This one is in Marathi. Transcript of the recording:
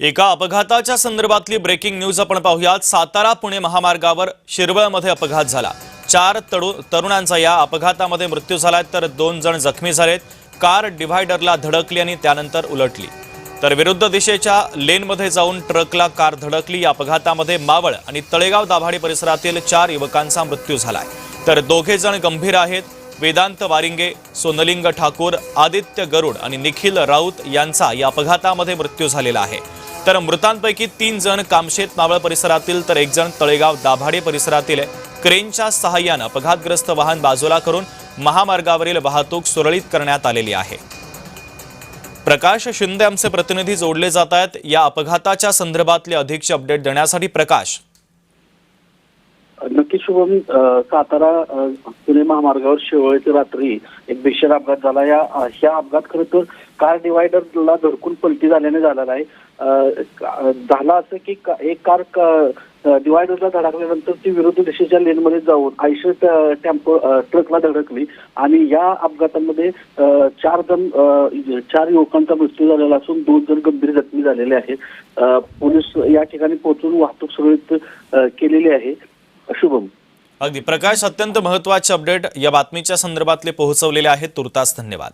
एका अपघाताच्या संदर्भातली ब्रेकिंग न्यूज आपण पाहूयात। सातारा पुणे महामार्गावर शिरवळमध्ये अपघात झाला। 4 तरुणांचा या अपघातामध्ये मृत्यू झालाय, तर 2 जण जखमी झालेत। कार डिव्हायडरला धडकली आणि त्यानंतर उलटली, तर विरुद्ध दिशेच्या लेनमध्ये जाऊन ट्रकला कार धडकली। या अपघातामध्ये मावळ आणि तळेगाव दाभाडे परिसरातील 4 युवकांचा मृत्यू झालाय, तर 2 जण गंभीर आहेत। वेदांत वारिंगे, सोनलिंग ठाकूर, आदित्य गरुड आणि निखिल राऊत यांचा या अपघातामध्ये मृत्यू झालेला आहे। तर मृतांपैकी 3 जण कामशेत मावळ परिसरातील, तर 1 जण तळेगाव दाभाडे परिसरातील आहे। क्रेनच्या सहाय्याने अपघातग्रस्त वाहन बाजूला करून महामार्गावरील वाहतूक सुरळीत करण्यात आलेली आहे। प्रकाश शिंदे आमचे प्रतिनिधी जोडले जात आहेत या अपघाताच्या संदर्भातले अधिकचे अपडेट देण्यासाठी। प्रकाश, नक्की शुभम, सातारा पुणे महामार्गावर शिरवळीच्या रात्री एक भीषण अपघात झाला। ह्या अपघात खरं तर कार डिव्हायडरला धडकून पलटी झाल्याने झालेला आहे। झाला असं की एक कार डिव्हायडरला धडकल्यानंतर ती विरुद्ध दिशेच्या लेनमध्ये जाऊन आयशर टेम्पो ट्रकला धडकली आणि या अपघातामध्ये 4 युवकांचा मृत्यू झालेला असून 2 जण गंभीर जखमी झालेले आहेत। पोलीस या ठिकाणी पोहोचून वाहतूक सुरळीत केलेली आहे। शुभम, अगदी प्रकाश, अत्यंत महत्त्वाचे अपडेट या बातमीच्या संदर्भातले पोहोचवलेले आहेत। तुर्तास धन्यवाद।